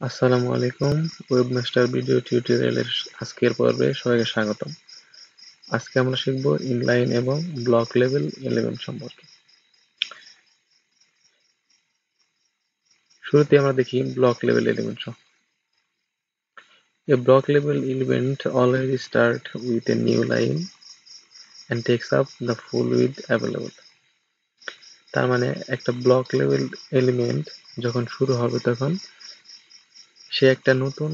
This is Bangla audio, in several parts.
আসসালামু আলাইকুম। ওয়েবমাস্টার ভিডিও টিউটোরিয়ালের আজকের পর্বে সবাইকে স্বাগতম। আজকে আমরা শিখব ইনলাইন এবং ব্লক লেভেল এলিমেন্ট সম্পর্কে। শুরুতে আমরা দেখি block level element. A block level element always starts with a new line and takes up the full width available. তার মানে একটা ব্লক লেভেল এলিমেন্ট যখন শুরু হবে তখন সে একটা নতুন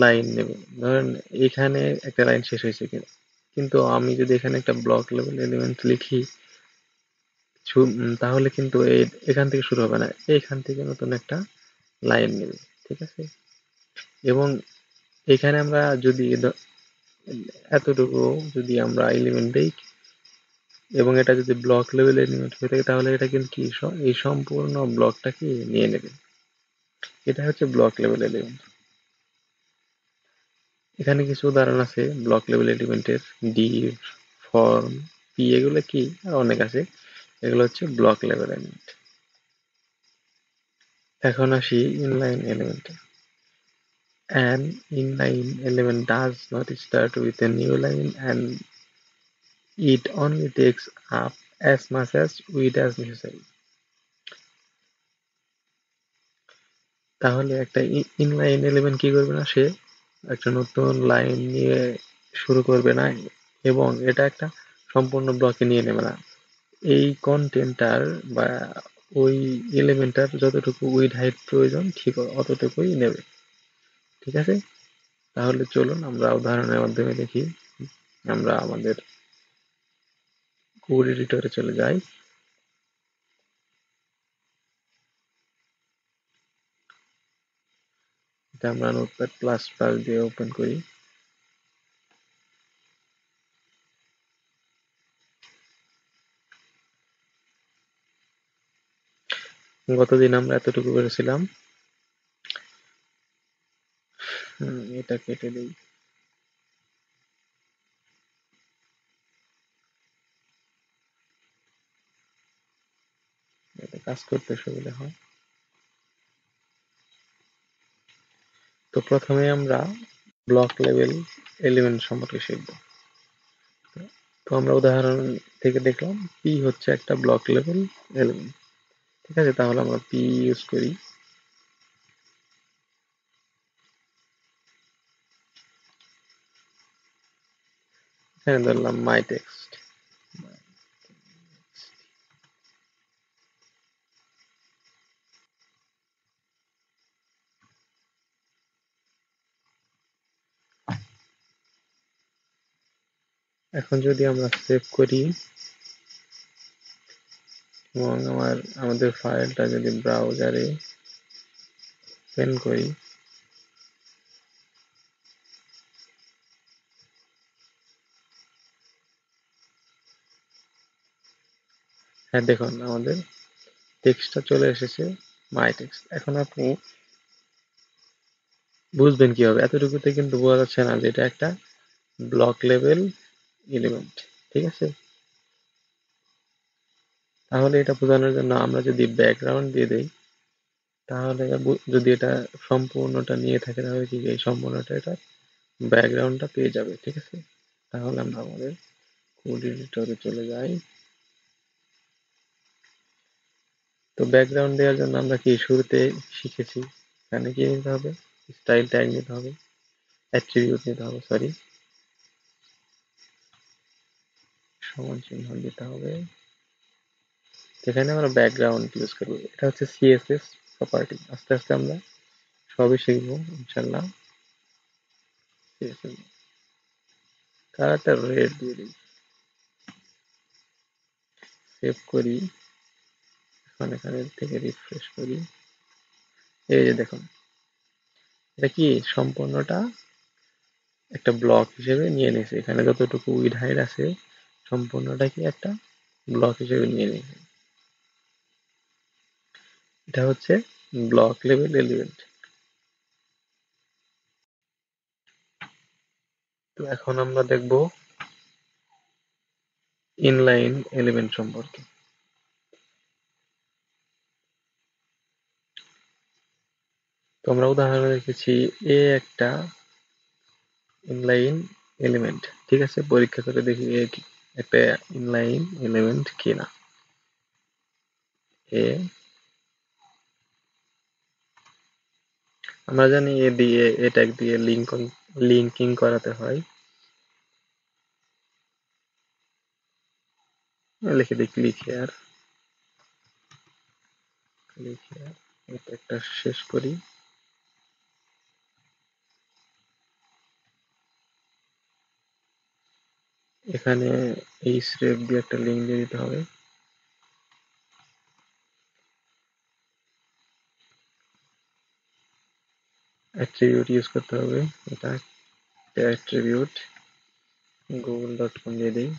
লাইন নেবে। ধরেন এখানে একটা লাইন শেষ হয়েছে কিন্তু আমি যদি এখানে একটা ব্লক লেভেল এলিমেন্ট লিখি তাহলে কিন্তু এখান থেকে শুরু হবে না, এখান থেকে নতুন একটা লাইন নেবে। ঠিক আছে, এবং এখানে আমরা যদি এতটুকু যদি আমরা এলিমেন্ট দেই এবং এটা যদি ব্লক লেভেল এলিমেন্ট হয়ে থাকে তাহলে এটা কিন্তু কি এই সম্পূর্ণ ব্লকটাকে নিয়ে নেবে। এটা হচ্ছে ব্লক লেভেল এলিমেন্ট। এখানে কিছু উদাহরণ আছে ব্লক লেভেল এলিমেন্টের, ডিভ, ফর্ম, পি, এগুলো কি আর অনেক আছে। এগুলো হচ্ছে ব্লক লেভেল এলিমেন্ট। এখন আসি inline এলিমেন্টে। An inline element does not start with a new line and it only takes up as much as width as necessary. তাহলে একটা ইনলাইন এলিমেন্ট কি করবে না, সে একটা নতুন লাইন নিয়ে শুরু করবে না এবং এটা একটা সম্পূর্ণ ব্লকে নিয়ে নেবে না। এই কন্টেন্টটার বা ওই এলিমেন্টটার যতটুকু উইড হাইট প্রয়োজন ঠিক অতটুকুই নেবে। ঠিক আছে, তাহলে চলুন আমরা উদাহরণের মাধ্যমে দেখি। আমরা আমাদের কোড এডিটরে চলে যাই। এটা আমরা নোটপ্যাড প্লাস প্লাস দিয়ে ওপেন করি। গতদিন আমরা এতটুকু করেছিলাম। এটা কেটে দিই। এটা কাজ করতে সুবিধা হয়। তো প্রথমে আমরা ব্লক লেভেল এলিমেন্ট সম্পর্কে শিখব। তো আমরা উদাহরণ থেকে দেখলাম পি হচ্ছে একটা ব্লক লেভেল এলিমেন্ট। ঠিক আছে, তাহলে আমরা পি ইউজ করি। এখানে ধরলাম মাই টেক্সট। এখন যদি আমরা সেভ করি এবং আমাদের ফাইলটা যদি ব্রাউজারে ওপেন করি, হ্যাঁ দেখুন আমাদের টেক্সটটা চলে এসেছে মাই টেক্সট। এখন আপনি বুঝবেন কিভাবে, এতটুকুতে কিন্তু বোঝা যাচ্ছে না যে এটা একটা ব্লক লেভেল এলিমেন্ট। ঠিক আছে, তাহলে এটা বোঝানোর জন্য আমরা যদি ব্যাকগ্রাউন্ড দিয়ে দেই তাহলে যদি এটা সম্পূর্ণটা নিয়ে থাকে তাহলে কি এই সম্পূর্ণটা এটা ব্যাকগ্রাউন্ডটা পেয়ে যাবে। ঠিক আছে, তাহলে আমরা আমাদের কোড এডিটরে চলে যাই। তো ব্যাকগ্রাউন্ড দেওয়ার জন্য আমরা কি শুরুতে শিখেছি, এখানে কি নিতে হবে, স্টাইল ট্যাগ নিতে হবে, অ্যাট্রিবিউট নিতে হবে, সমান চিহ্ন দিতে হবে। এখানে আমরা ব্যাকগ্রাউন্ড ইউজ করবো। এটা হচ্ছে সিএসএস প্রপার্টি। আস্তে আস্তে আমরা সবই শিখবো ইনশাল্লাহ। কালারটা রেড দিয়ে দিই, সেভ করি। এখন এখানে থেকে রিফ্রেশ করি। এই যে দেখুন, এটা কি সম্পূর্ণটা একটা ব্লক হিসেবে নিয়ে নিয়েছে। এখানে যতটুকু উইড হাইট আছে সম্পূর্ণটা কি একটা ব্লক হিসেবে নিয়ে নিয়েছে। এটা হচ্ছে ব্লক লেভেল এলিমেন্ট। তো এখন আমরা দেখব ইনলাইন এলিমেন্ট সম্পর্কে। তো আমরা উদাহরণে দেখেছি এ একটা ইনলাইন এলিমেন্ট, ঠিক আছে? পরীক্ষা করে দেখি এ একটা ইনলাইন এলিমেন্ট কিনা। এ, আমরা জানি এ দিয়ে এ ট্যাগ দিয়ে লিঙ্কিং করাতে হয়। লিখে দিই ক্লিক হেয়ার, এটা একটা শেষ করি। এখানে এই স্রেফ দিয়ে একটা লিঙ্ক দিয়ে দিতে হবে। অ্যাট্রিবিউট ইউজ করতে হবে, এটা অ্যাট্রিবিউট google.com দিয়ে দিই,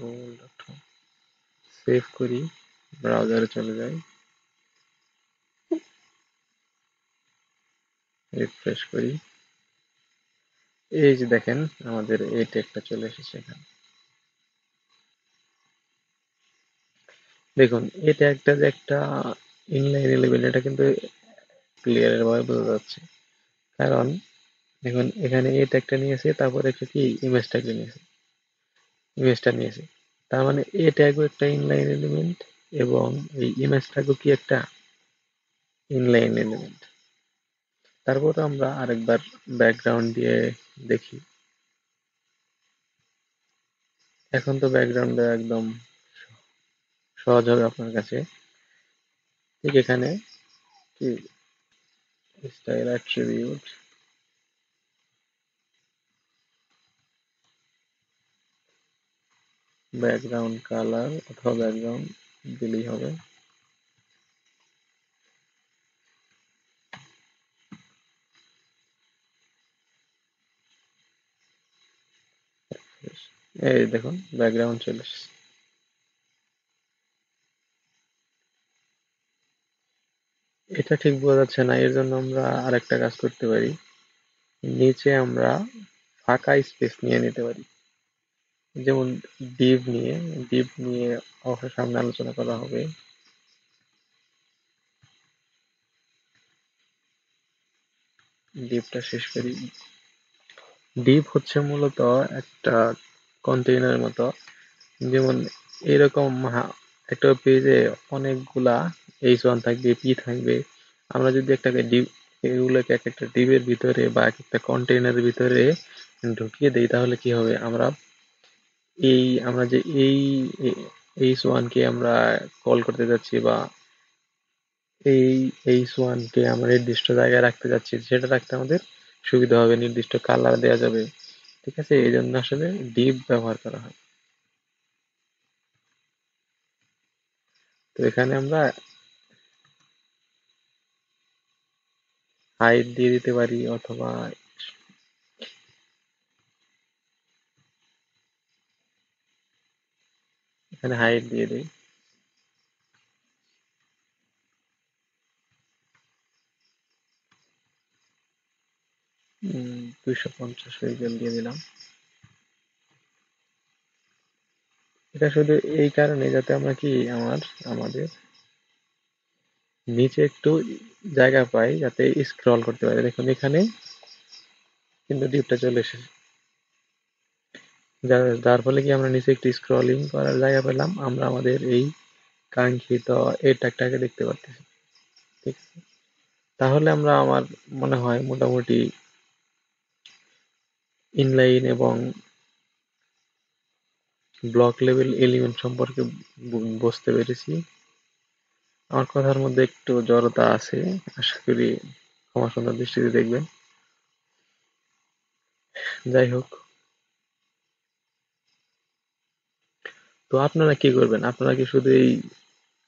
google.com সেভ করি, ব্রাউজারে চলে যাই, রিফ্রেশ করি। এই যে দেখেন আমাদের এই ট্যাগটা চলে এসেছে এখানে। দেখুন এই ট্যাগটা যে একটা ইনলাইন এলিমেন্ট এটা কিন্তু ক্লিয়ার ভাবে বোঝা যাচ্ছে, কারণ দেখুন এখানে এই ট্যাগটা নিয়েছে, তারপরে একটা কি ইমেজটা নিয়েছে। তার মানে এই ট্যাগও একটা ইনলাইন এলিমেন্ট এবং এই ইমেজ ট্যাগও কি একটা ইনলাইন এলিমেন্ট। তারপর আমরা আরেকবার ব্যাকগ্রাউন্ড দিয়ে দেখি। এখন তো ব্যাকগ্রাউন্ড একদম সহজ হবে আপনার কাছে। ঠিক এখানে কি স্টাইল অ্যাট্রিবিউট ব্যাকগ্রাউন্ড কালার অথবা ব্যাকগ্রাউন্ড দিলেই হবে। এই দেখুন ব্যাকগ্রাউন্ড চলে এসেছে। এটা ঠিক বোঝা যাচ্ছে না, এর জন্য আমরা আরেকটা কাজ করতে পারি। নিচে আমরা ফাঁকা স্পেস নিয়ে নিতে পারি, যেমন ডিভ নিয়ে অবশ্যই সামনে আলোচনা করা হবে। ডিভটা শেষ করি। ডিভ হচ্ছে মূলত একটা কন্টেইনার মতো, যেমন এরকম একটা পেজে অনেকগুলা H1 থাকবে, P থাকবে। আমরা যদি একটাকে ডিভ এগুলোকে এক একটা ডিভের ভিতরে বা এক একটা কন্টেইনারের ভিতরে ঢুকিয়ে দেই, তাহলে কি হবে? আমরা যে H1 কে আমরা কল করতে যাচ্ছি বা এই H1 কে আমরা নির্দিষ্ট জায়গায় রাখতে যাচ্ছি, সেটা রাখতে আমাদের সুবিধা হবে, নির্দিষ্ট কালার দেওয়া যাবে। ঠিক আছে, এই জন্য আসলে ডিভ ব্যবহার করা হয়। তো এখানে আমরা হাইট দিয়ে দিতে পারি, অথবা এখানে হাইট দিয়ে দিই 250 পিক্সেল দিয়ে দিলাম। এটা শুধু এই কারণে যাতে আমরা কি আমাদের নিচে একটু জায়গা পাই, যাতে স্ক্রল করতে পারি। দেখুন এখানে কিন্তু ডিপটা চলে এসেছে, যার ফলে কি আমরা নিচে একটু স্ক্রলিং করার জায়গা পেলাম, আমরা আমাদের এই কাঙ্ক্ষিত এই ট্যাগটাকে দেখতে পারতেছি। ঠিক আছে, তাহলে আমরা আমার মনে হয় মোটামুটি ইনলাইন এবং ব্লক লেভেল এলিমেন্ট সম্পর্কে বুঝতে পেরেছি। আমার কথার মধ্যে একটু জড়তা আছে, আশা করি ক্ষমা সুন্দর দৃষ্টিতে দেখবেন। যাই হোক, তো আপনারা কি করবেন? আপনারা কি শুধু এই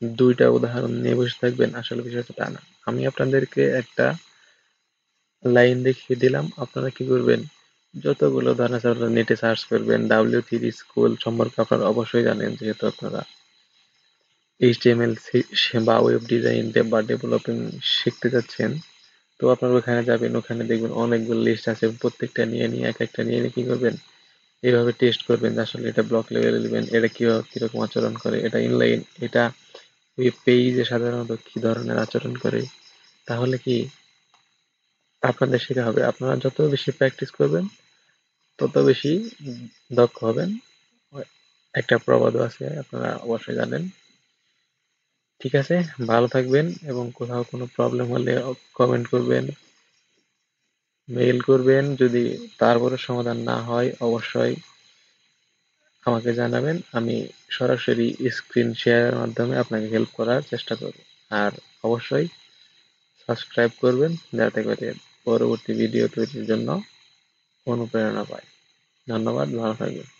দুইটা উদাহরণ নিয়ে বসে থাকবেন? আসলে বিষয়টা তা না। আমি আপনাদেরকে একটা লাইন দেখিয়ে দিলাম, আপনারা কি করবেন? যতগুলো উদাহরণ আছে আপনারা নেটে সার্চ করবেন। W3 স্কুল সম্পর্কে আপনারা অবশ্যই জানেন, যেহেতু আপনারা HTML বা ওয়েব ডিজাইন বা ডেভেলপিং শিখতে যাচ্ছেন। তো আপনারা ওখানে যাবেন, ওখানে দেখবেন অনেকগুলো লিস্ট আছে, প্রত্যেকটা নিয়ে এক একটা নিয়ে কি করবেন, এইভাবে টেস্ট করবেন যে আসলে এটা ব্লক লেভেল এলিমেন্ট, এটা কিরকম আচরণ করে, এটা ইনলাইন, এটা ওই পেজে সাধারণত কি ধরনের আচরণ করে, তাহলে কি আপনাদের শেখা হবে। আপনারা যত বেশি প্র্যাকটিস করবেন তত বেশি দক্ষ হবেন। একটা প্রবাদও আছে, আপনারা অবশ্যই জানেন। ঠিক আছে, ভালো থাকবেন এবং কোথাও কোনো প্রবলেম হলে কমেন্ট করবেন, মেইল করবেন। যদি তারপরে সমাধান না হয় অবশ্যই আমাকে জানাবেন। আমি সরাসরি স্ক্রিন শেয়ারের মাধ্যমে আপনাকে হেল্প করার চেষ্টা করব। আর অবশ্যই সাবস্ক্রাইব করবেন যাতে করে পরবর্তী ভিডিও তৈরির জন্য অনুপ্রেরণা পায়। ধন্যবাদ, ভালো থাকবেন।